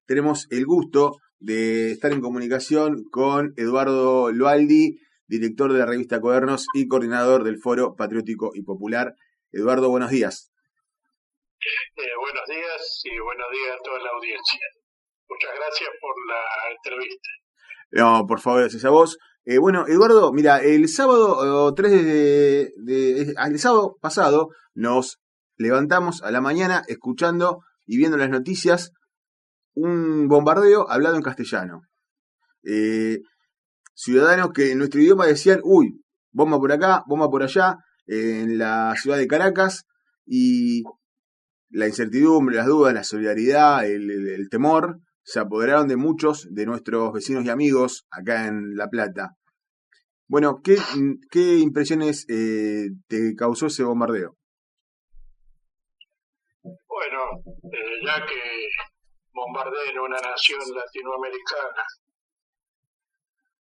tenemos el gusto de estar en comunicación con Eduardo Loaldi, director de la revista Cuadernos y coordinador del Foro Patriótico y Popular. Eduardo, buenos días. Buenos días y buenos días a toda la audiencia. Muchas gracias por la entrevista. No, por favor, gracias a vos. Bueno, Eduardo, mira, el sábado el sábado pasado nos levantamos a la mañana escuchando y viendo las noticias un bombardeo hablado en castellano. Ciudadanos que en nuestro idioma decían, uy, bomba por acá, bomba por allá, en la ciudad de Caracas, y la incertidumbre, las dudas, la solidaridad, el temor se apoderaron de muchos de nuestros vecinos y amigos acá en La Plata. Bueno, ¿qué impresiones te causó ese bombardeo? Bueno, ya que bombardeen una nación latinoamericana,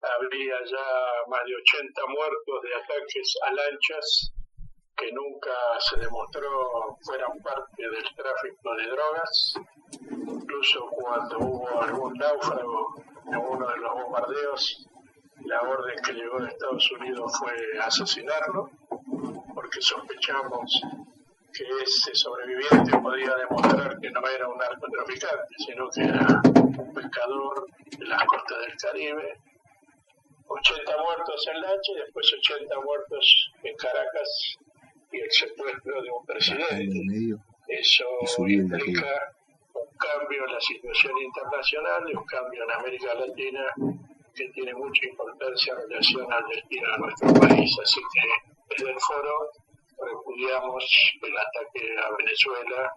habría ya más de 80 muertos de ataques a lanchas que nunca se demostró fueran parte del tráfico de drogas. Incluso cuando hubo algún náufrago en uno de los bombardeos, la orden que llegó de Estados Unidos fue asesinarlo, porque sospechamos que ese sobreviviente podía demostrar que no era un narcotraficante, sino que era un pescador de las costas del Caribe. 80 muertos en lancha y después 80 muertos en Caracas y el secuestro de un presidente. Eso implica un cambio en la situación internacional y un cambio en América Latina que tiene mucha importancia en relación al destino de nuestro país. Así que desde el foro repudiamos el ataque a Venezuela,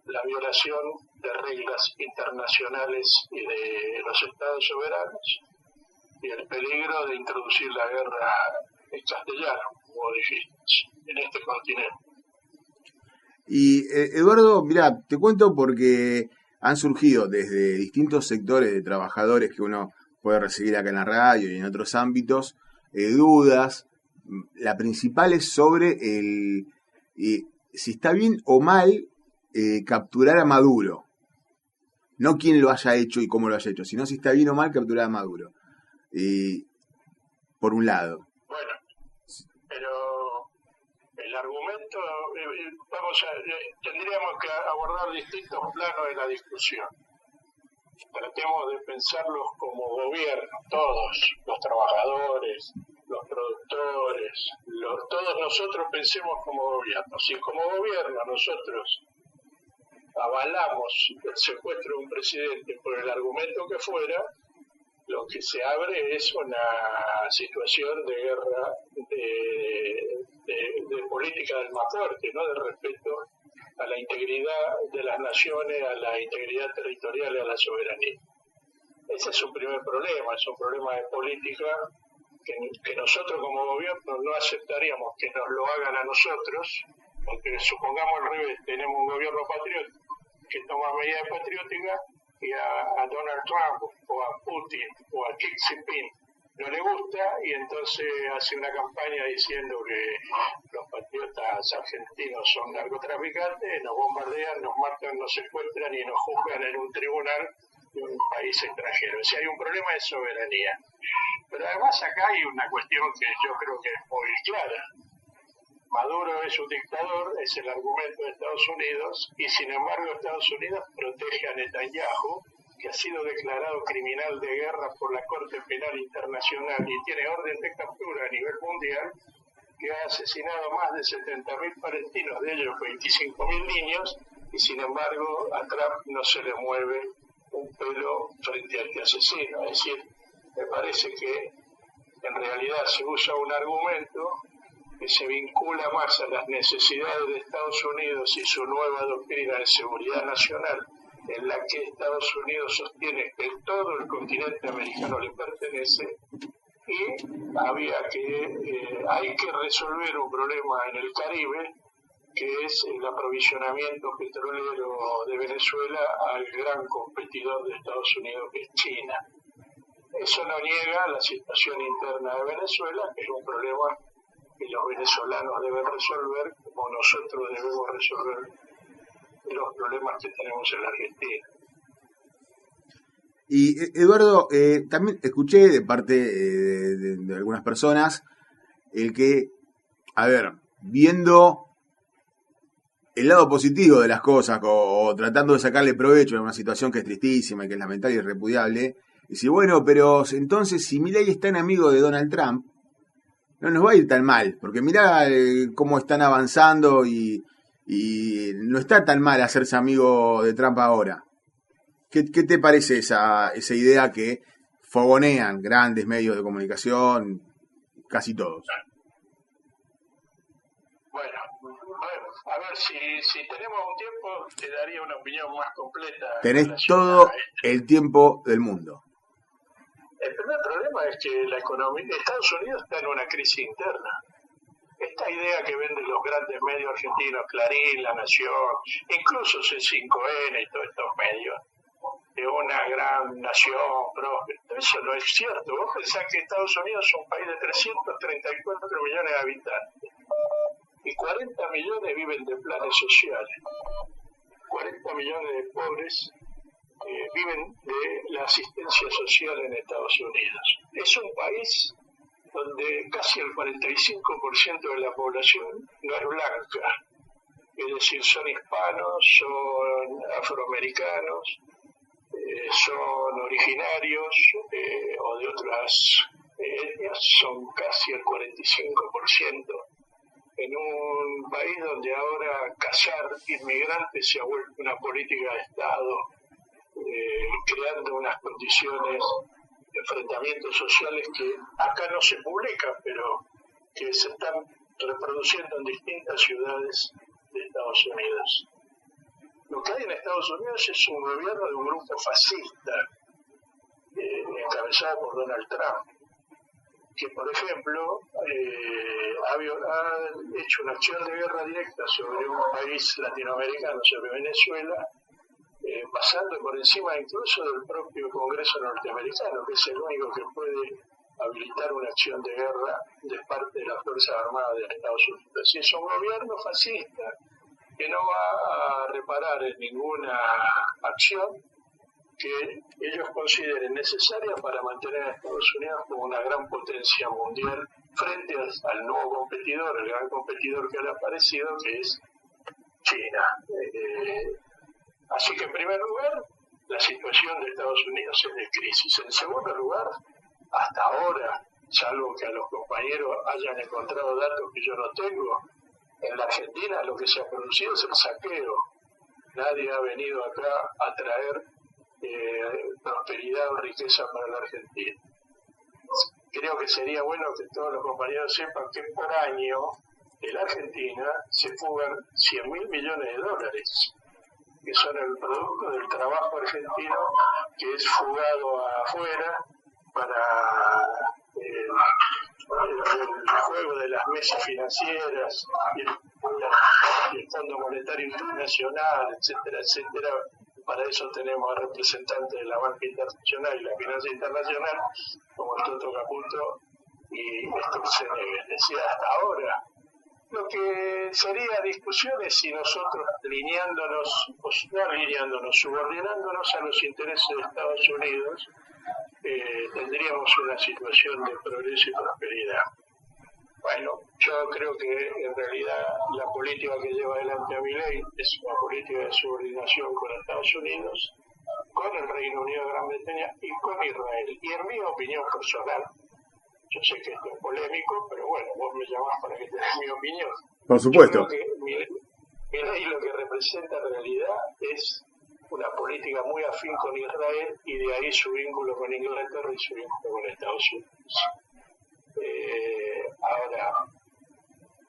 la violación de reglas internacionales y de los estados soberanos y el peligro de introducir la guerra en castellano, como dijiste, en este continente. Y Eduardo, mira, te cuento porque han surgido desde distintos sectores de trabajadores que uno puede recibir acá en la radio y en otros ámbitos, dudas. La principal es sobre si está bien o mal capturar a Maduro. No quién lo haya hecho y cómo lo haya hecho, sino si está bien o mal capturar a Maduro. Por un lado. Bueno, pero el argumento, tendríamos que abordar distintos planos de la discusión. Tratemos de pensarlos como gobierno, todos, los trabajadores, los productores, todos nosotros pensemos como gobierno. Si como gobierno nosotros avalamos el secuestro de un presidente por el argumento que fuera, lo que se abre es una situación de guerra, de política del más fuerte, ¿no? De respeto a la integridad de las naciones, a la integridad territorial y a la soberanía. Ese es un primer problema, es un problema de política que nosotros como gobierno no aceptaríamos que nos lo hagan a nosotros, porque supongamos al revés, tenemos un gobierno patriótico que toma medidas patrióticas y a Donald Trump o a Putin o a Xi Jinping no le gusta y entonces hace una campaña diciendo que los patriotas argentinos son narcotraficantes, nos bombardean, nos matan, nos secuestran y nos juzgan en un tribunal de un país extranjero. O sea, hay un problema de soberanía. Pero además acá hay una cuestión que yo creo que es muy clara. Maduro es un dictador, es el argumento de Estados Unidos, y sin embargo Estados Unidos protege a Netanyahu, que ha sido declarado criminal de guerra por la Corte Penal Internacional y tiene orden de captura a nivel mundial, que ha asesinado más de 70.000 palestinos, de ellos 25.000 niños, y sin embargo a Trump no se le mueve un pelo frente a este asesino. Es decir, me parece que en realidad se usa un argumento que se vincula más a las necesidades de Estados Unidos y su nueva doctrina de seguridad nacional, en la que Estados Unidos sostiene que todo el continente americano le pertenece, y hay que resolver un problema en el Caribe, que es el aprovisionamiento petrolero de Venezuela al gran competidor de Estados Unidos, que es China. Eso no niega la situación interna de Venezuela, que es un problema que los venezolanos deben resolver, como nosotros debemos resolver los problemas que tenemos en la Argentina. Y Eduardo, también escuché de parte de algunas personas el que, a ver, viendo el lado positivo de las cosas o tratando de sacarle provecho a una situación que es tristísima y que es lamentable y repudiable, dice, bueno, pero entonces si Milei es tan amigo de Donald Trump, no nos va a ir tan mal, porque mirá cómo están avanzando y no está tan mal hacerse amigo de Trump ahora. ¿Qué te parece esa idea que fogonean grandes medios de comunicación, casi todos? Bueno, a ver, si tenemos un tiempo, te daría una opinión más completa. Tenés todo el tiempo del mundo. El primer problema es que la economía de Estados Unidos está en una crisis interna. Esta idea que venden los grandes medios argentinos, Clarín, La Nación, incluso C5N y todos estos medios, de una gran nación próspera, eso no es cierto. Vos pensás que Estados Unidos es un país de 334 millones de habitantes y 40 millones viven de planes sociales. 40 millones de pobres viven de la asistencia social en Estados Unidos. Es un país donde casi el 45% de la población no es blanca, es decir, son hispanos, son afroamericanos, son originarios o de otras etnias, son casi el 45%. En un país donde ahora cazar inmigrantes se ha vuelto una política de Estado, creando unas condiciones de enfrentamientos sociales que acá no se publican, pero que se están reproduciendo en distintas ciudades de Estados Unidos. Lo que hay en Estados Unidos es un gobierno de un grupo fascista, encabezado por Donald Trump, que, por ejemplo, ha hecho una acción de guerra directa sobre un país latinoamericano, sobre Venezuela, pasando por encima incluso del propio Congreso norteamericano, que es el único que puede habilitar una acción de guerra de parte de las Fuerzas Armadas de Estados Unidos. Y es un gobierno fascista que no va a reparar en ninguna acción que ellos consideren necesaria para mantener a Estados Unidos como una gran potencia mundial frente al nuevo competidor, el gran competidor que le ha aparecido, que es China. Así que, en primer lugar, la situación de Estados Unidos es de crisis. En segundo lugar, hasta ahora, salvo que a los compañeros hayan encontrado datos que yo no tengo, en la Argentina lo que se ha producido es el saqueo. Nadie ha venido acá a traer prosperidad o riqueza para la Argentina. Creo que sería bueno que todos los compañeros sepan que por año en la Argentina se fugan 100.000 millones de dólares, que son el producto del trabajo argentino que es fugado afuera para el juego de las mesas financieras y el Fondo Monetario Internacional, etcétera, etcétera. Para eso tenemos a representantes de la banca internacional y la finanza internacional, como el Toto Caputo y Sturzenegger. Es decir, hasta ahora. Lo que sería discusión es si nosotros subordinándonos a los intereses de Estados Unidos, tendríamos una situación de progreso y prosperidad. Bueno, yo creo que en realidad la política que lleva adelante Milei es una política de subordinación con Estados Unidos, con el Reino Unido de Gran Bretaña y con Israel. Y en mi opinión personal, yo sé que esto es polémico, pero bueno, vos me llamás para que te dé mi opinión. Por supuesto. Yo creo que Milei lo que representa en realidad es una política muy afín con Israel y de ahí su vínculo con Inglaterra y su vínculo con Estados Unidos. Ahora,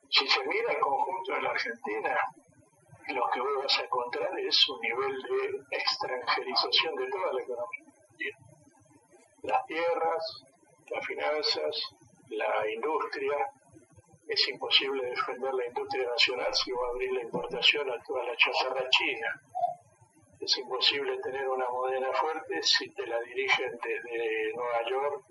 si se mira el conjunto de la Argentina, lo que vos vas a encontrar es un nivel de extranjerización de toda la economía. Las tierras, las finanzas, la industria. Es imposible defender la industria nacional si va a abrir la importación a toda la chatarra china. Es imposible tener una moneda fuerte si te la dirigen desde Nueva York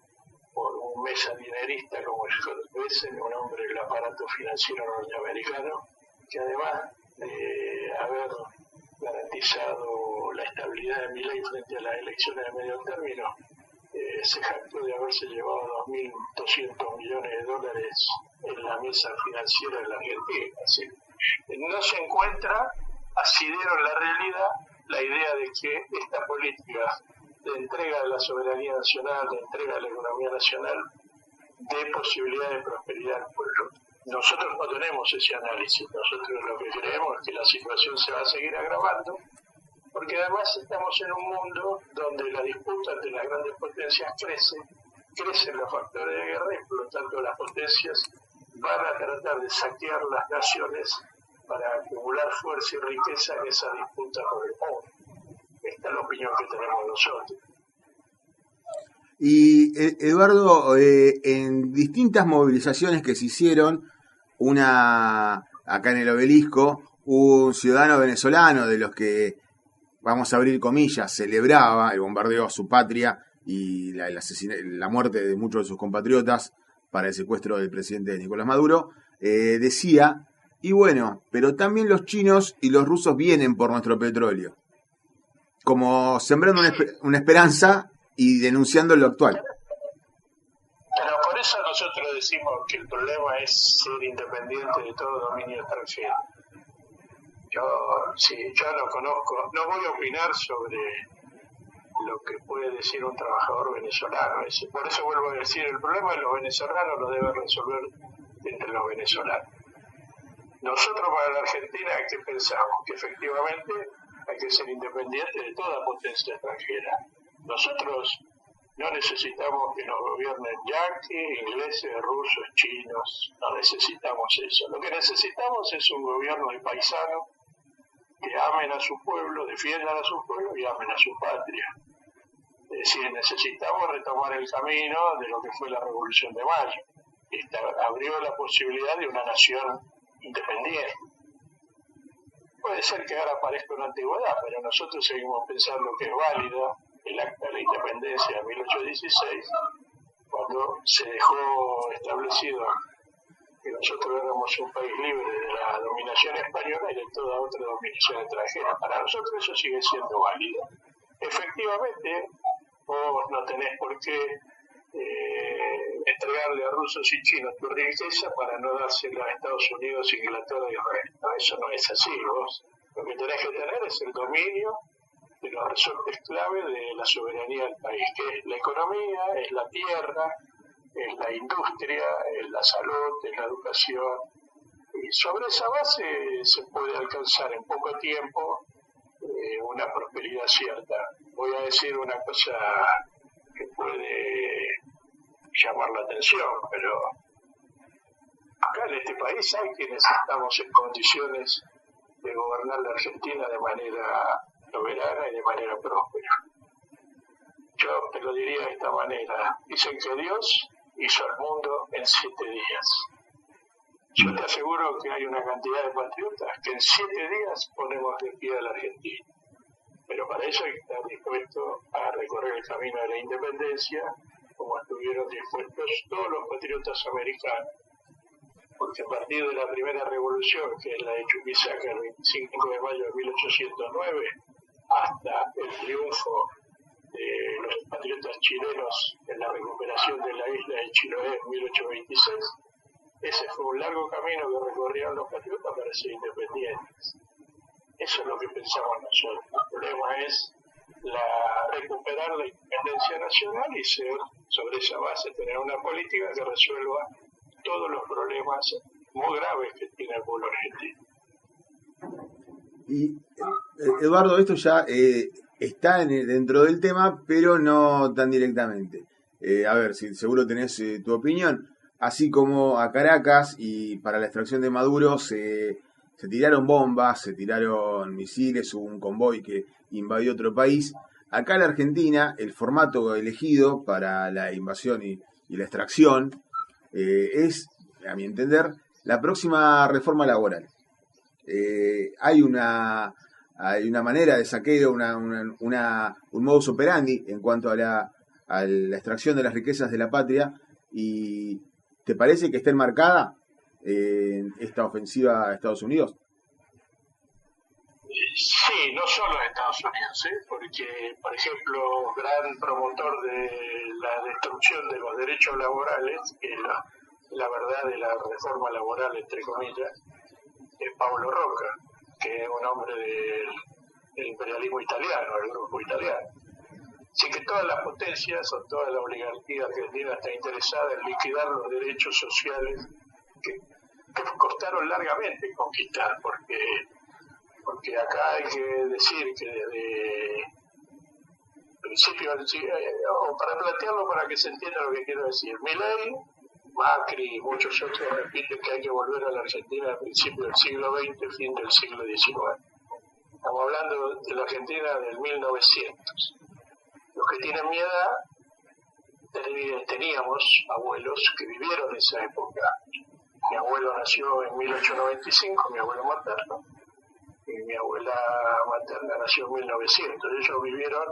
por un mesa dinerista como Scott Bessent, un hombre del aparato financiero norteamericano, que además de haber garantizado la estabilidad de Milei frente a las elecciones de medio término, se jactó de haberse llevado 2.200 millones de dólares en la mesa financiera de la Argentina. ¿Sí? No se encuentra asidero en la realidad la idea de que esta política de entrega de la soberanía nacional, de entrega de la economía nacional, dé posibilidad de prosperidad al pueblo. Nosotros no tenemos ese análisis, nosotros lo que creemos es que la situación se va a seguir agravando, porque además estamos en un mundo donde la disputa entre las grandes potencias crecen los factores de guerra y por lo tanto las potencias van a tratar de saquear las naciones para acumular fuerza y riqueza en esa disputa por el mundo. Esta es la opinión que tenemos nosotros. Y Eduardo, en distintas movilizaciones que se hicieron, acá en el Obelisco, un ciudadano venezolano de los que, vamos a abrir comillas, celebraba el bombardeo a su patria y la muerte de muchos de sus compatriotas para el secuestro del presidente Nicolás Maduro, decía, y bueno, pero también los chinos y los rusos vienen por nuestro petróleo, como sembrando una esperanza y denunciando lo actual. Pero por eso nosotros decimos que el problema es ser independiente de todo dominio extranjero. Yo no conozco, no voy a opinar sobre lo que puede decir un trabajador venezolano. Por eso vuelvo a decir, el problema de los venezolanos lo debe resolver entre los venezolanos. Nosotros para la Argentina hay que pensar que efectivamente hay que ser independiente de toda potencia extranjera. Nosotros no necesitamos que nos gobiernen yanquis, ingleses, rusos, chinos, no necesitamos eso. Lo que necesitamos es un gobierno de paisanos que amen a su pueblo, defiendan a su pueblo y amen a su patria. Es decir, necesitamos retomar el camino de lo que fue la Revolución de Mayo. Abrió la posibilidad de una nación independiente. Puede ser que ahora parezca una antigüedad, pero nosotros seguimos pensando que es válida el acta de la independencia de 1816, cuando se dejó establecido que nosotros éramos un país libre de la dominación española y de toda otra dominación extranjera. Para nosotros eso sigue siendo válido. Efectivamente, vos no tenés por qué entregarle a rusos y chinos tu riqueza para no dársela a Estados Unidos, Inglaterra y Israel. No, eso no es así. Vos lo que tenés que tener es el dominio de los resortes clave de la soberanía del país, que es la economía, es la tierra, es la industria, es la salud, es la educación. Y sobre esa base se puede alcanzar en poco tiempo una prosperidad cierta. Voy a decir una cosa que puede llamar la atención, pero acá en este país hay quienes estamos en condiciones de gobernar la Argentina de manera soberana y de manera próspera. Yo te lo diría de esta manera: dicen que Dios hizo al mundo en 7 días. Yo te aseguro que hay una cantidad de patriotas que en 7 días ponemos de pie a la Argentina. Pero para eso hay que estar dispuesto a recorrer el camino de la independencia, como estuvieron dispuestos todos los patriotas americanos. Porque a partir de la primera revolución, que es la de Chuquisaca el 25 de mayo de 1809, hasta el triunfo de los patriotas chilenos en la recuperación de la isla de Chiloé en 1826, ese fue un largo camino que recorrieron los patriotas para ser independientes. Eso es lo que pensamos nosotros. El problema es recuperar la independencia nacional y sobre esa base tener una política que resuelva todos los problemas muy graves que tiene el pueblo argentino. Y Eduardo, esto ya está dentro del tema, pero no tan directamente. A ver, si seguro tenés tu opinión. Así como a Caracas y para la extracción de Maduro se tiraron bombas, se tiraron misiles, hubo un convoy que invadió otro país. Acá en la Argentina, el formato elegido para la invasión y la extracción es, a mi entender, la próxima reforma laboral. Hay una manera de saqueo, un modus operandi en cuanto a la extracción de las riquezas de la patria. ¿Y te parece que está enmarcada esta ofensiva a Estados Unidos? Sí, no solo en Estados Unidos, porque, por ejemplo, gran promotor de la destrucción de los derechos laborales, que es la verdad de la reforma laboral, entre comillas, es Paolo Rocca, que es un hombre del imperialismo italiano, del grupo italiano. Así que todas las potencias o toda la oligarquía argentina está interesada en liquidar los derechos sociales que costaron largamente conquistar, porque acá hay que decir que desde principio, o para plantearlo para que se entienda lo que quiero decir, Milei, Macri y muchos otros repiten que hay que volver a la Argentina al principio del siglo XX, fin del siglo XIX. Estamos hablando de la Argentina del 1900. Los que tienen mi edad, teníamos abuelos que vivieron esa época. Mi abuelo nació en 1895, mi abuelo materno, y mi abuela materna nació en 1900. Ellos vivieron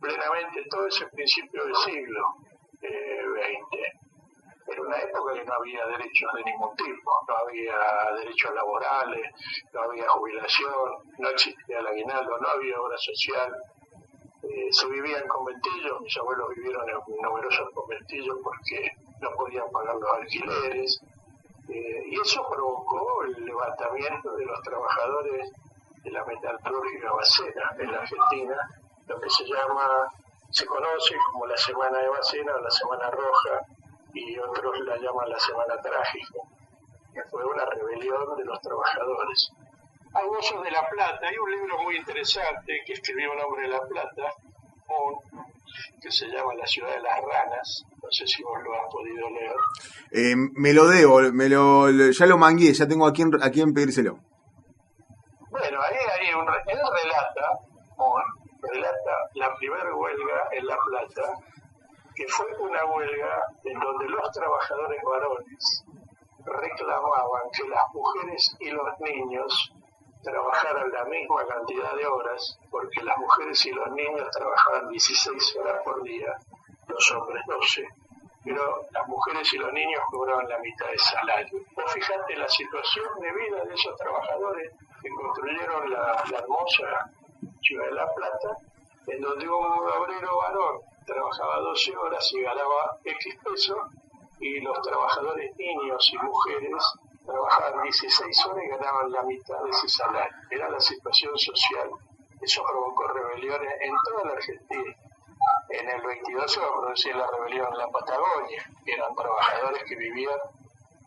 plenamente todo ese principio del siglo XX. Era una época que no había derechos de ningún tipo, no había derechos laborales, no había jubilación, no existía el aguinaldo, no había obra social. Se vivía en conventillos, mis abuelos vivieron en numerosos conventillos porque no podían pagar los alquileres, y eso provocó el levantamiento de los trabajadores de la metalúrgica Bacena en la Argentina, lo que se conoce como la Semana de Bacena o la Semana Roja, y otros la llaman la Semana Trágica, que fue una rebelión de los trabajadores. Hay voces de La Plata, hay un libro muy interesante que escribió un hombre de La Plata, que se llama La Ciudad de las Ranas, no sé si vos lo has podido leer. Me lo debo, ya lo mangué, ya tengo a quién pedírselo. Bueno, ahí él relata la primera huelga en La Plata, que fue una huelga en donde los trabajadores varones reclamaban que las mujeres y los niños trabajaran la misma cantidad de horas, porque las mujeres y los niños trabajaban 16 horas por día, los hombres 12, pero las mujeres y los niños cobraban la mitad de salario. Vos fijate la situación de vida de esos trabajadores que construyeron la hermosa ciudad de La Plata, en donde un obrero varón trabajaba 12 horas y ganaba X pesos, y los trabajadores niños y mujeres trabajaban 16 horas y ganaban la mitad de ese salario. Era la situación social. Eso provocó rebeliones en toda la Argentina. En el 22 se va a producir la rebelión en la Patagonia. Eran trabajadores que vivían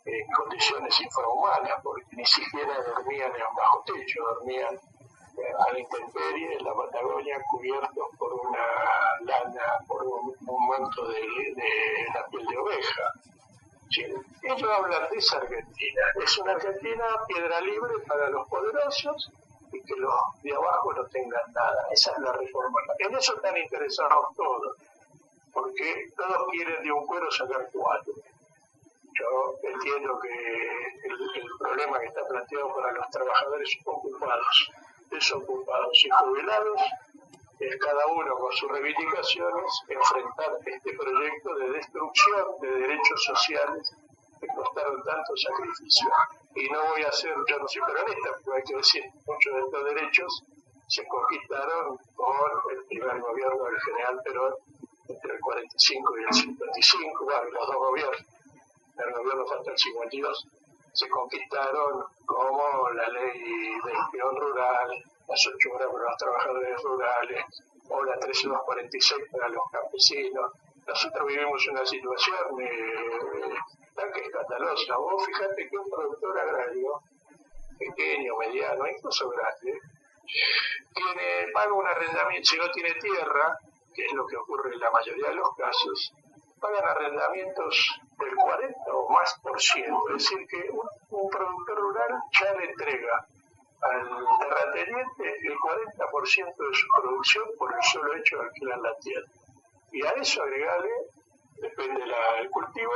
en condiciones infrahumanas, porque ni siquiera dormían en bajo techo, dormían a la intemperie en la Patagonia, cubiertos por una lana, por un manto de la piel de oveja. Sí, ellos hablan de esa Argentina. Es una Argentina piedra libre para los poderosos y que los de abajo no tengan nada. Esa es la reforma. En eso están interesados todos, porque todos quieren de un cuero sacar cuatro. Yo entiendo que el problema que está planteado para los trabajadores ocupados, desocupados y jubilados es cada uno con sus reivindicaciones enfrentar este proyecto de destrucción de derechos sociales que costaron tanto sacrificio. Y no voy a ser, yo no soy peronista, pero hay que decir, muchos de estos derechos se conquistaron con el primer gobierno del general Perón entre el 45 y el 55, bueno, los dos gobiernos, el gobierno fue hasta el 52, se conquistaron como la ley del peón rural, las 8 horas para los trabajadores rurales, o la 13246 para los campesinos. Nosotros vivimos una situación tan que escandalosa. Vos fíjate que un productor agrario, pequeño, mediano, incluso grande, paga un arrendamiento, si no tiene tierra, que es lo que ocurre en la mayoría de los casos, pagan arrendamientos del 40 o más por ciento. Es decir, que un productor rural ya le entrega al terrateniente el 40% de su producción por el solo hecho de alquilar la tierra. Y a eso agregarle, depende del cultivo,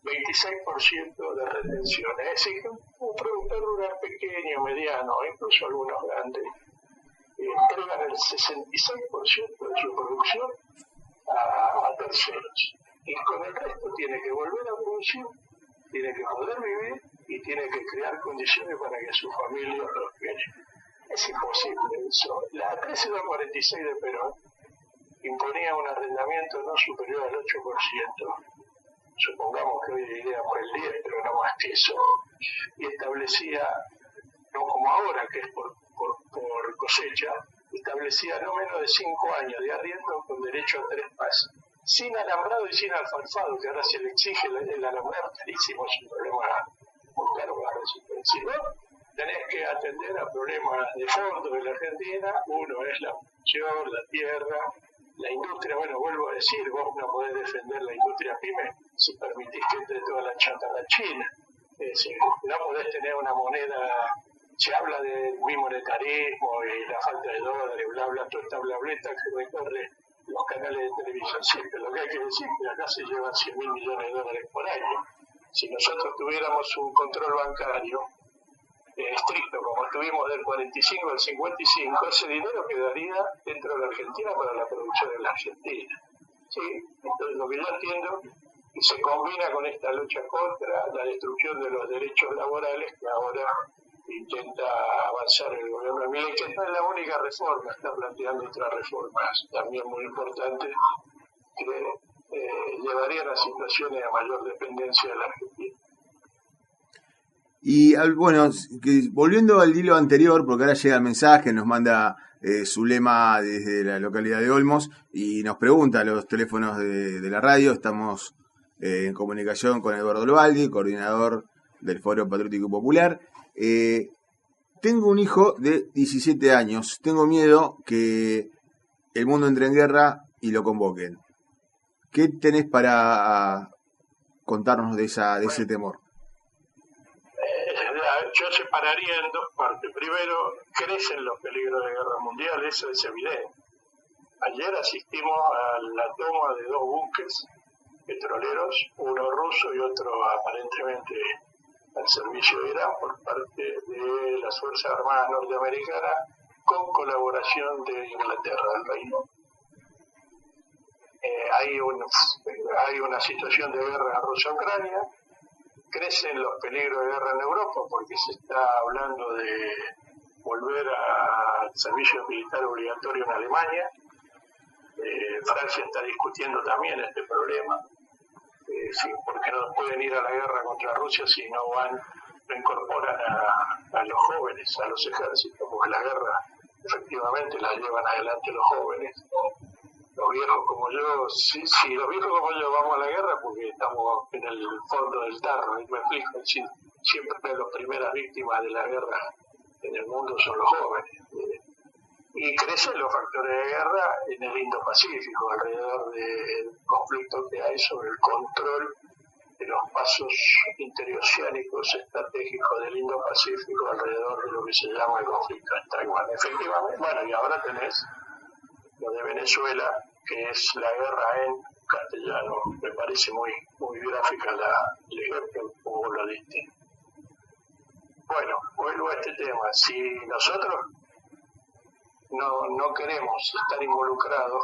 26% de retención. Es decir, que un productor rural pequeño, mediano, incluso algunos grandes, entregan el 66% de su producción a terceros. Y con el resto tiene que volver a producir, tiene que poder vivir y tiene que crear condiciones para que su familia prospere. Es imposible eso. La 13246 de Perón imponía un arrendamiento no superior al 8%. Supongamos que hoy diríamos el 10, pero no más que eso. Y establecía, no como ahora, que es por cosecha, establecía no menos de 5 años de arriendo con derecho a 3 pases. Sin alambrado y sin alfalfado, que ahora se le exige el alambrado carísimo, es un problema muy caro para resolver. Si no, tenés que atender a problemas de fondo de la Argentina. Uno es la producción, la tierra, la industria. Bueno, vuelvo a decir, vos no podés defender la industria pyme si permitís que entre toda la chatarra china. Es decir, no podés tener una moneda. Se habla de bimonetarismo y la falta de dólares, bla, bla, toda esta blableta que recorre los canales de televisión. Sí, pero lo que hay que decir es que acá se llevan 100.000 millones de dólares por año. Si nosotros tuviéramos un control bancario estricto, como tuvimos del 45 al 55, ese dinero quedaría dentro de la Argentina para la producción de la Argentina. ¿Sí? Entonces, lo que yo entiendo que se combina con esta lucha contra la destrucción de los derechos laborales que ahora intenta avanzar el gobierno de Milei, que no es la única reforma, está planteando otras reformas también muy importantes que llevarían a situaciones a mayor dependencia de la Argentina. Y bueno, volviendo al hilo anterior, porque ahora llega el mensaje, nos manda Zulema desde la localidad de Olmos y nos pregunta a los teléfonos de la radio. Estamos en comunicación con Eduardo Lobaldi, coordinador del Foro Patriótico Popular. Tengo un hijo de 17 años, tengo miedo que el mundo entre en guerra y lo convoquen. ¿Qué tenés para contarnos de ese temor? Yo separaría en dos partes. Primero, crecen los peligros de guerra mundial, eso es evidente. Ayer asistimos a la toma de 2 buques petroleros, uno ruso y otro aparentemente al servicio de Irán por parte de las Fuerzas Armadas norteamericanas con colaboración de Inglaterra, del Reino. Hay una situación de guerra en Rusia-Ucrania. Crecen los peligros de guerra en Europa porque se está hablando de volver al servicio militar obligatorio en Alemania. Francia está discutiendo también este problema. Sí, porque no pueden ir a la guerra contra Rusia si no incorporan a los jóvenes, a los ejércitos, porque la guerra efectivamente la llevan adelante los jóvenes. Los viejos como yo, si los viejos como yo vamos a la guerra porque estamos en el fondo del tarro, y me explico, siempre las primeras víctimas de la guerra en el mundo son los jóvenes. Y crecen los factores de guerra en el Indo-Pacífico, alrededor del conflicto que hay sobre el control de los pasos interoceánicos estratégicos del Indo-Pacífico alrededor de lo que se llama el conflicto en Taiwán. Efectivamente, bueno, y ahora tenés lo de Venezuela, que es la guerra en castellano. Me parece muy gráfica el ejemplo como lo diste. Bueno, vuelvo a este tema. Si nosotros no queremos estar involucrados,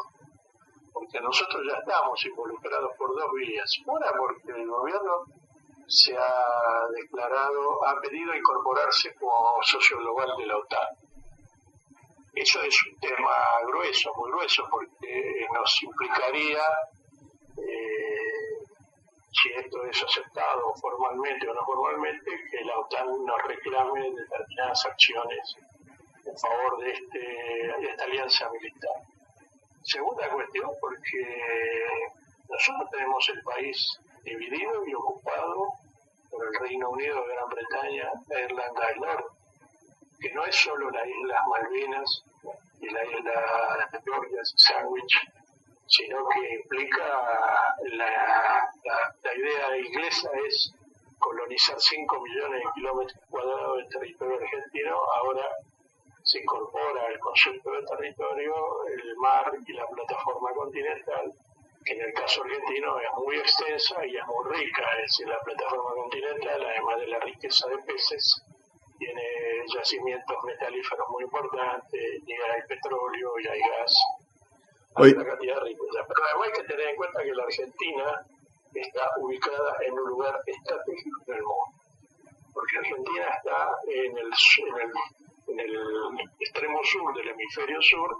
porque nosotros ya estamos involucrados por 2 vías. Una, porque el gobierno se ha pedido incorporarse como socio global de la OTAN. Eso es un tema grueso, muy grueso, porque nos implicaría, si esto es aceptado formalmente o no formalmente, que la OTAN nos reclame determinadas acciones en favor de esta alianza militar. Segunda cuestión, porque nosotros tenemos el país dividido y ocupado por el Reino Unido, Gran Bretaña e Irlanda del Norte, que no es solo las Islas Malvinas y la isla de Georgia, Sandwich, sino que implica la idea inglesa es colonizar 5 millones de kilómetros cuadrados de territorio argentino. Ahora se incorpora el concepto de territorio, el mar y la plataforma continental, que en el caso argentino es muy extensa y es muy rica. Es decir, la plataforma continental, además de la riqueza de peces, tiene yacimientos metalíferos muy importantes, y hay petróleo y hay gas, hay una cantidad de riqueza. Pero además hay que tener en cuenta que la Argentina está ubicada en un lugar estratégico en el mundo, porque Argentina está en en el extremo sur del hemisferio sur,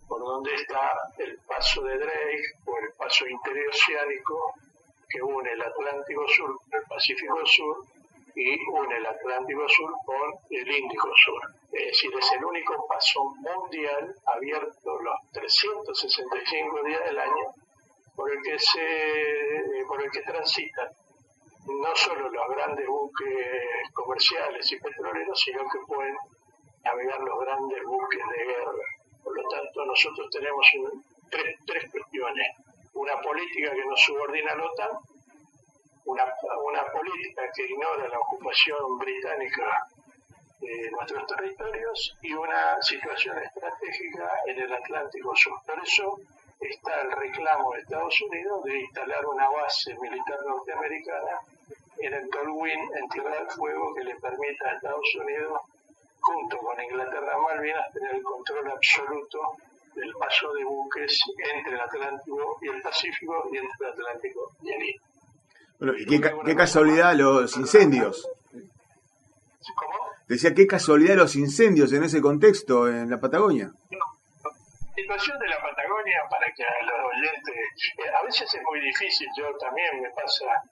por donde está el paso de Drake o el paso interoceánico que une el Atlántico Sur con el Pacífico Sur y une el Atlántico Sur con el Índico Sur. Es decir, es el único paso mundial abierto los 365 días del año por el que transitan no solo los grandes buques comerciales y petroleros, sino que pueden navegar los grandes buques de guerra. Por lo tanto, nosotros tenemos tres cuestiones. Una política que nos subordina a la OTAN, una política que ignora la ocupación británica de nuestros territorios y una situación estratégica en el Atlántico Sur. Por eso está el reclamo de Estados Unidos de instalar una base militar norteamericana en el Tolwyn, en Tierra del Fuego, que le permita a Estados Unidos, junto con Inglaterra Malvinas, tener el control absoluto del paso de buques entre el Atlántico y el Pacífico y entre el Atlántico y el Índico. Bueno, y qué casualidad los incendios. ¿Cómo? Decía, qué casualidad los incendios en ese contexto en la Patagonia. La situación de la Patagonia, para que a los oyentes, a veces es muy difícil, yo también me pasa,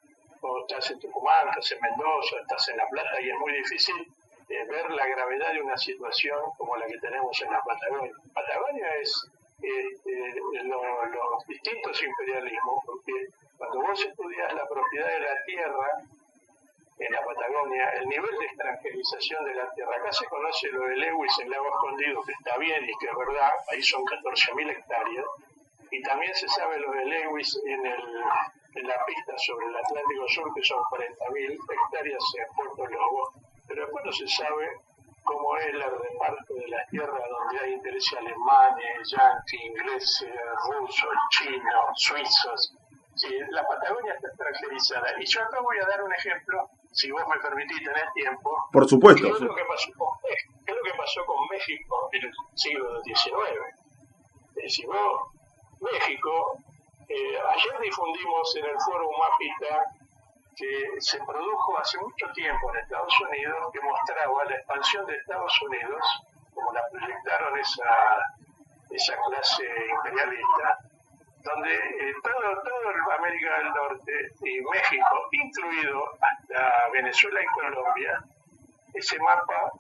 cuando estás en Tucumán, estás en Mendoza, estás en La Plata, y es muy difícil ver la gravedad de una situación como la que tenemos en la Patagonia. Patagonia es los distintos imperialismos, porque cuando vos estudias la propiedad de la tierra en la Patagonia, el nivel de extranjerización de la tierra, acá se conoce lo de Lewis en Lago Escondido, que está bien y que es verdad, ahí son 14.000 hectáreas, y también se sabe lo de Lewis en la pista sobre el Atlántico Sur, que son 40.000 hectáreas en Puerto Lobos, pero después no se sabe cómo es el reparto de las tierras donde hay intereses alemanes, yanquis, ingleses, rusos, chinos, suizos. Sí, la Patagonia está extranjerizada. Y yo acá voy a dar un ejemplo, si vos me permitís tener tiempo. Por supuesto. ¿Qué es lo que pasó con México en el siglo XIX? Es decir, México, ayer difundimos en el foro Mapita que se produjo hace mucho tiempo en Estados Unidos, que mostraba la expansión de Estados Unidos, como la proyectaron esa clase imperialista, donde todo América del Norte y México, incluido hasta Venezuela y Colombia, ese mapa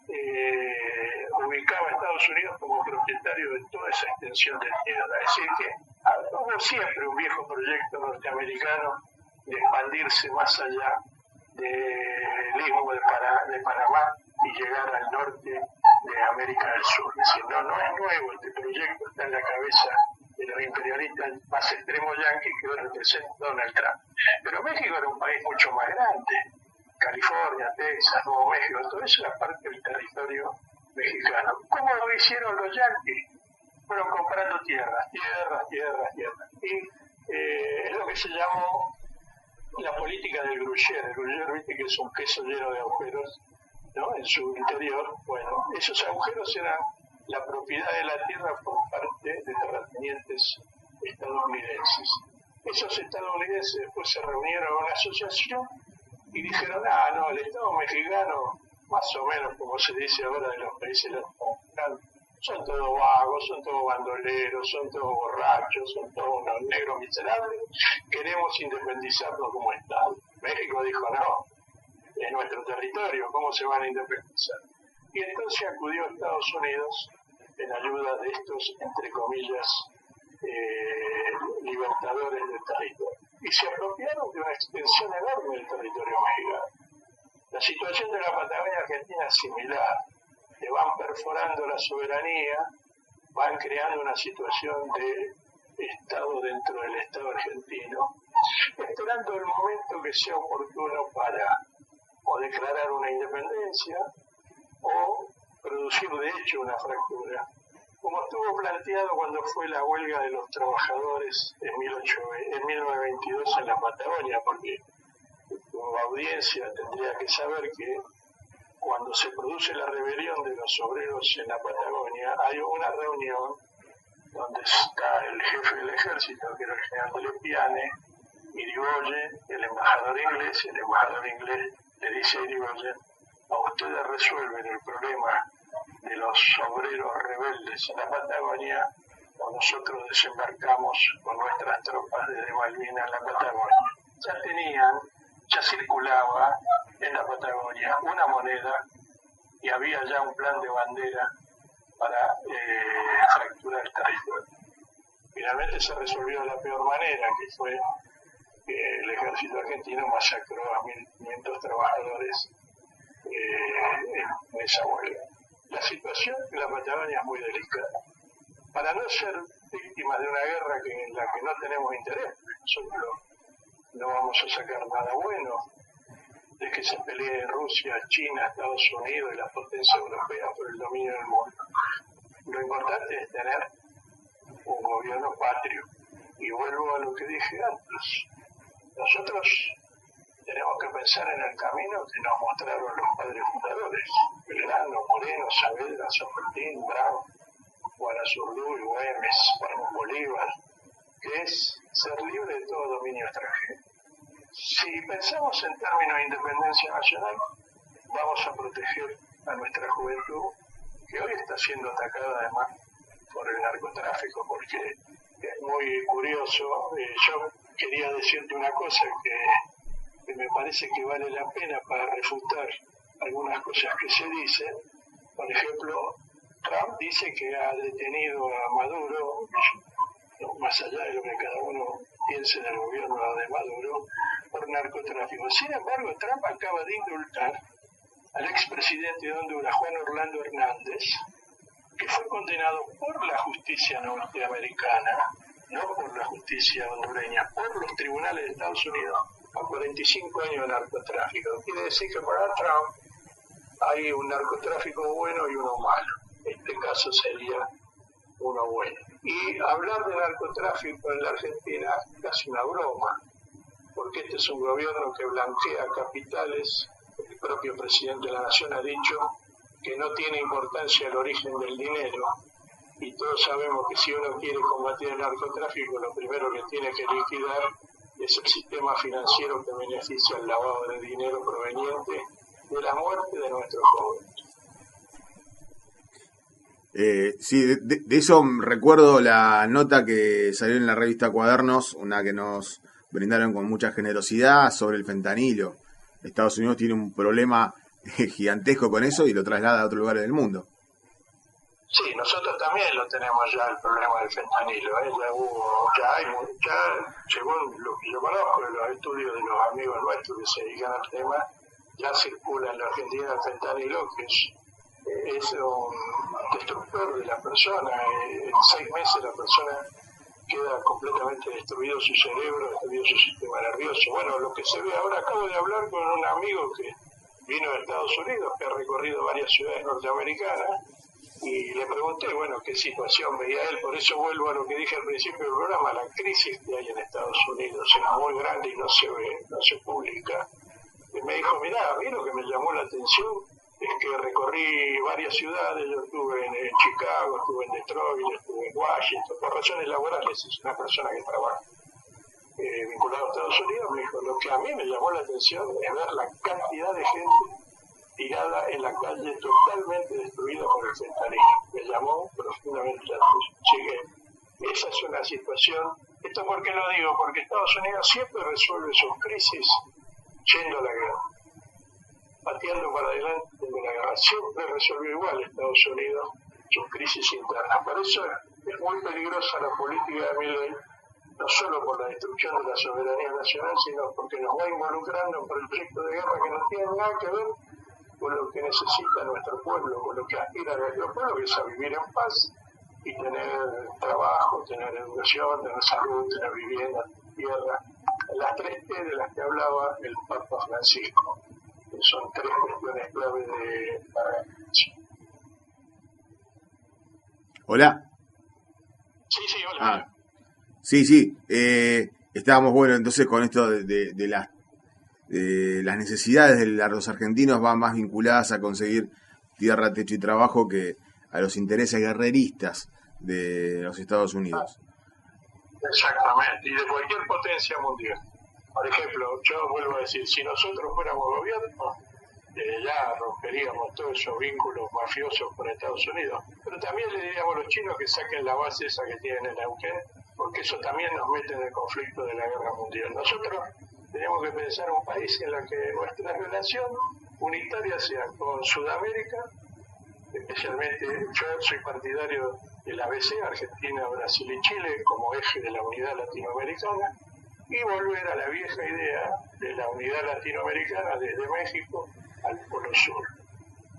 ubicaba a Estados Unidos como propietario de toda esa extensión de tierra. Es decir, que hubo siempre un viejo proyecto norteamericano de expandirse más allá del istmo de Panamá y llegar al norte de América del Sur. Es decir, no es nuevo, este proyecto está en la cabeza de los imperialistas más extremos yanquis que hoy representa Donald Trump. Pero México era un país mucho más grande. California, Texas, Nuevo México, todo eso era parte del territorio mexicano. ¿Cómo lo hicieron los yanquis? Fueron comprando tierras. Y es lo que se llamó la política del Gruyère. El Gruyère, viste que es un queso lleno de agujeros, ¿no? En su interior. Bueno, esos agujeros eran la propiedad de la tierra por parte de terratenientes estadounidenses. Esos estadounidenses después se reunieron en una asociación y dijeron, no, el Estado mexicano, más o menos como se dice ahora de los países latinoamericanos, son todos vagos, son todos bandoleros, son todos borrachos, son todos unos negros miserables, queremos independizarnos como Estado. México dijo, no, es nuestro territorio, ¿cómo se van a independizar? Y entonces acudió a Estados Unidos en ayuda de estos, entre comillas, libertadores del territorio. Y se apropiaron de una extensión enorme del territorio mexicano. La situación de la Patagonia Argentina es similar. Le van perforando la soberanía, van creando una situación de Estado dentro del Estado argentino, esperando el momento que sea oportuno para o declarar una independencia o producir de hecho una fractura, como estuvo planteado cuando fue la huelga de los trabajadores en 1922 en la Patagonia, porque como audiencia tendría que saber que cuando se produce la rebelión de los obreros en la Patagonia, hay una reunión donde está el jefe del ejército, que era el general de Lepiane, Irigoyen, el embajador inglés, y el embajador inglés le dice a Irigoyen, a ustedes resuelven el problema de los obreros rebeldes en la Patagonia, o nosotros desembarcamos con nuestras tropas desde Malvinas en la Patagonia. Ya circulaba en la Patagonia una moneda y había ya un plan de bandera para fracturar el territorio. Finalmente se resolvió de la peor manera, que fue que el ejército argentino masacró a 1.500 trabajadores en esa huelga. La situación en la Patagonia es muy delicada. Para no ser víctimas de una guerra en la que no tenemos interés, nosotros no vamos a sacar nada bueno de que se pelee Rusia, China, Estados Unidos y las potencias europeas por el dominio del mundo. Lo importante es tener un gobierno patrio. Y vuelvo a lo que dije antes. Nosotros tenemos que pensar en el camino que nos mostraron los padres fundadores: Belgrano, Moreno, Saavedra, San Martín, Bravo, Juan Azurduy, Güemes, Bolívar, que es ser libre de todo dominio extranjero. Si pensamos en términos de independencia nacional, vamos a proteger a nuestra juventud, que hoy está siendo atacada además por el narcotráfico, porque es muy curioso. Yo quería decirte una cosa que me parece que vale la pena para refutar algunas cosas que se dicen. Por ejemplo, Trump dice que ha detenido a Maduro, más allá de lo que cada uno piense del gobierno de Maduro, por narcotráfico. Sin embargo, Trump acaba de indultar al expresidente de Honduras, Juan Orlando Hernández, que fue condenado por la justicia norteamericana, no por la justicia hondureña, por los tribunales de Estados Unidos, a 45 años de narcotráfico. Quiere decir que para Trump hay un narcotráfico bueno y uno malo. Este caso sería uno bueno. Y hablar de narcotráfico en la Argentina es casi una broma, porque este es un gobierno que blanquea capitales. El propio presidente de la Nación ha dicho que no tiene importancia el origen del dinero, y todos sabemos que si uno quiere combatir el narcotráfico, lo primero que tiene que liquidar es el sistema financiero que beneficia el lavado de dinero proveniente de la muerte de nuestros jóvenes. Sí, de eso recuerdo la nota que salió en la revista Cuadernos, una que nos brindaron con mucha generosidad, sobre el fentanilo. Estados Unidos tiene un problema gigantesco con eso y lo traslada a otros lugares del mundo. Sí, nosotros también lo tenemos ya, el problema del fentanilo. Ya según lo que yo conozco de los estudios de los amigos nuestros que se dedican al tema, ya circula en la Argentina el fentanilo, que es un destructor de la persona. En 6 meses la persona queda completamente destruido su cerebro, destruido su sistema nervioso. Bueno, lo que se ve ahora, acabo de hablar con un amigo que vino de Estados Unidos, que ha recorrido varias ciudades norteamericanas, y le pregunté, bueno, qué situación veía él. Por eso vuelvo a lo que dije al principio del programa: la crisis que hay en Estados Unidos es muy grande y no se ve, no se publica. Y me dijo, mirá, a mí lo que me llamó la atención es que recorrí varias ciudades. Yo estuve en Chicago, estuve en Detroit, estuve en Washington, por razones laborales. Es una persona que trabaja vinculado a Estados Unidos. Me dijo, lo que a mí me llamó la atención es ver la cantidad de gente tirada en la calle, totalmente destruida por el fentanilo. Me llamó profundamente la atención. Así que esa es una situación. ¿Esto por qué lo digo? Porque Estados Unidos siempre resuelve sus crisis yendo a la guerra, pateando para adelante de la guerra. Siempre resolvió igual Estados Unidos sus crisis internas. Por eso es muy peligrosa la política de Milei, no solo por la destrucción de la soberanía nacional, sino porque nos va involucrando en proyectos de guerra que no tienen nada que ver con lo que necesita nuestro pueblo, con lo que aspira nuestro pueblo, que es a vivir en paz y tener trabajo, tener educación, tener salud, tener vivienda, tierra. Las 3 T de las que hablaba el Papa Francisco, que son 3 cuestiones clave de la organización. ¿Hola? Sí, hola. Sí. Estábamos, bueno, entonces con esto de las necesidades de los argentinos van más vinculadas a conseguir tierra, techo y trabajo que a los intereses guerreristas de los Estados Unidos. Exactamente, y de cualquier potencia mundial. Por ejemplo, yo vuelvo a decir, si nosotros fuéramos gobierno, ya romperíamos todos esos vínculos mafiosos con Estados Unidos. Pero también le diríamos a los chinos que saquen la base esa que tienen en Neuquén, porque eso también nos mete en el conflicto de la guerra mundial. Nosotros tenemos que pensar un país en el que nuestra relación unitaria sea con Sudamérica, especialmente yo soy partidario del ABC, Argentina, Brasil y Chile, como eje de la unidad latinoamericana, y volver a la vieja idea de la unidad latinoamericana desde México al Polo Sur.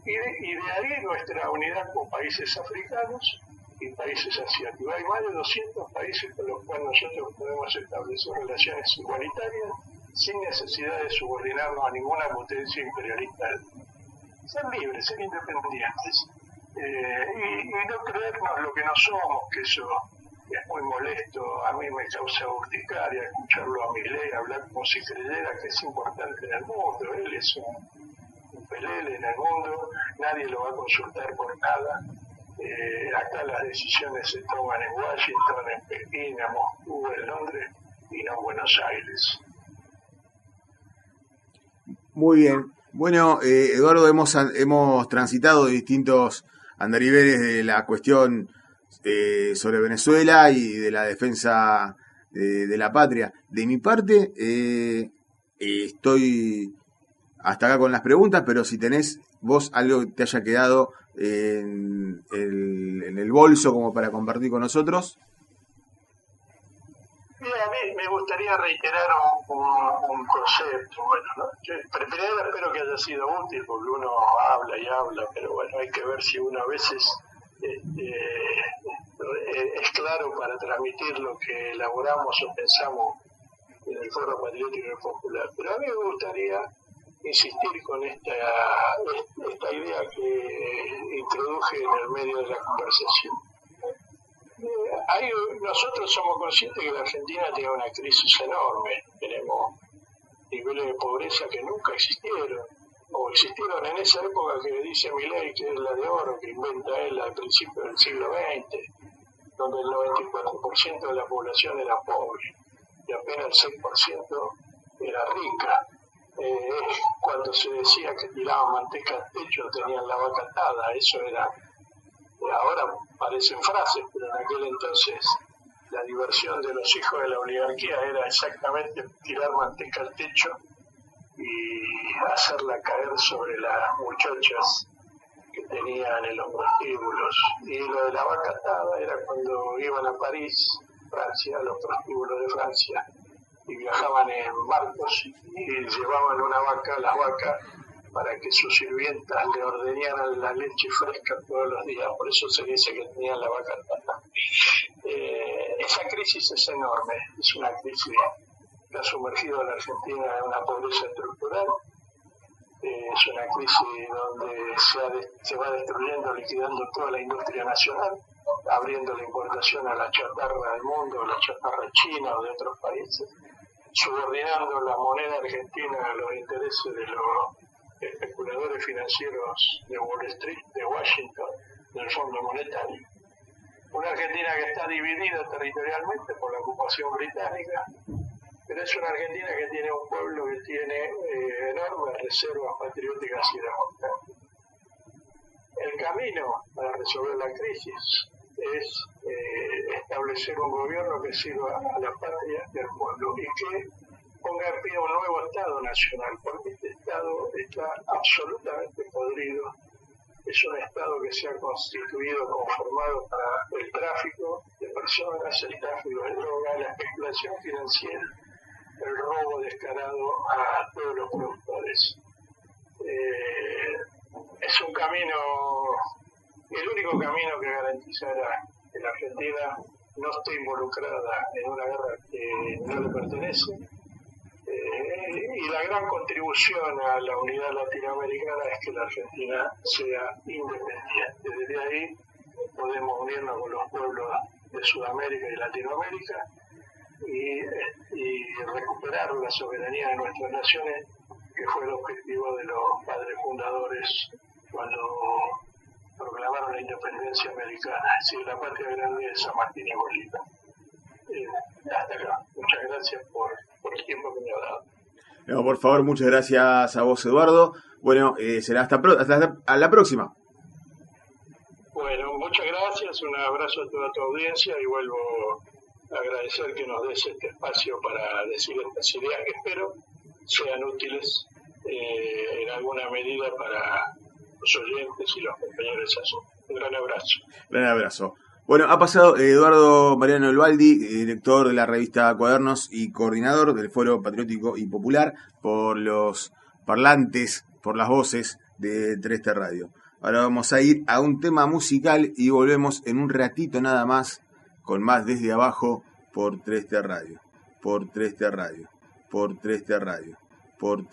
Y de ahí nuestra unidad con países africanos y países asiáticos. Hay más de 200 países con los cuales nosotros podemos establecer relaciones igualitarias sin necesidad de subordinarnos a ninguna potencia imperialista. Ser libres, ser independientes, y no creernos lo que no somos, que eso es muy molesto. A mí me causa urticaria escucharlo a Milei hablar como si creyera que es importante en el mundo. Él es un pelele en el mundo, nadie lo va a consultar por nada. Acá las decisiones se toman en Washington, en Pekín, en Moscú, en Londres y no en Buenos Aires. Muy bien. Bueno, Eduardo, hemos transitado distintos andariveles de la cuestión sobre Venezuela y de la defensa de la patria. De mi parte, estoy hasta acá con las preguntas, pero si tenés vos algo que te haya quedado en el bolso como para compartir con nosotros. A mí me gustaría reiterar un concepto. Bueno, ¿no? Yo primero espero que haya sido útil, porque uno habla y habla, pero bueno, hay que ver si uno a veces es claro para transmitir lo que elaboramos o pensamos en el Foro Patriótico y Popular. Pero a mí me gustaría insistir con esta idea que introduje en el medio de la conversación. Nosotros somos conscientes que la Argentina tiene una crisis enorme. Tenemos niveles de pobreza que nunca existieron, o existieron en esa época que dice Milei que es la de oro, que inventa él al principio del siglo XX, donde el 94% de la población era pobre y apenas el 6% era rica. Cuando se decía que tiraban manteca al techo tenían la vaca atada, eso era... Ahora parecen frases, pero en aquel entonces la diversión de los hijos de la oligarquía era exactamente tirar manteca al techo y hacerla caer sobre las muchachas que tenían en los prostíbulos. Y lo de la vaca atada era cuando iban a París, Francia, los prostíbulos de Francia, y viajaban en barcos y llevaban una vaca a la vaca para que sus sirvientas le ordeñaran la leche fresca todos los días. Por eso se dice que tenían la vaca atada. Esa crisis es enorme, es una crisis que ha sumergido a la Argentina en una pobreza estructural. Es una crisis donde se va destruyendo, liquidando toda la industria nacional, abriendo la importación a la chatarra del mundo, a la chatarra china o de otros países, subordinando la moneda argentina a los intereses de los especuladores financieros de Wall Street, de Washington, del Fondo Monetario. Una Argentina que está dividida territorialmente por la ocupación británica, pero es una Argentina que tiene un pueblo que tiene enormes reservas patrióticas y democráticas. El camino para resolver la crisis es establecer un gobierno que sirva a la patria y al pueblo y que ponga en pie un nuevo Estado nacional, porque este Estado está absolutamente podrido. Es un Estado que se ha constituido, conformado para el tráfico de personas, el tráfico de drogas, la especulación financiera, el robo descarado a todos los productores. Es un camino, el único camino que garantizará que la Argentina no esté involucrada en una guerra que no le pertenece, y la gran contribución a la unidad latinoamericana es que la Argentina sea independiente. Desde ahí podemos unirnos con los pueblos de Sudamérica y Latinoamérica y recuperar la soberanía de nuestras naciones, que fue el objetivo de los padres fundadores cuando proclamaron la independencia americana, es decir, la patria grande de San Martín y Bolívar. Hasta acá. Muchas gracias por el tiempo que me ha dado. No, por favor, muchas gracias a vos, Eduardo. Bueno, será hasta a la próxima. Bueno, muchas gracias, un abrazo a toda tu audiencia y vuelvo a agradecer que nos des este espacio para decir estas ideas que espero sean útiles en alguna medida para los oyentes y los compañeros de Azul. Un gran abrazo. Gran abrazo. Bueno, ha pasado Eduardo Mariano Elbaldi, director de la revista Cuadernos y coordinador del Foro Patriótico y Popular, por los parlantes, por las voces de 3T Radio. Ahora vamos a ir a un tema musical y volvemos en un ratito nada más con más Desde Abajo por 3T Radio, por 3T Radio, por 3T Radio, por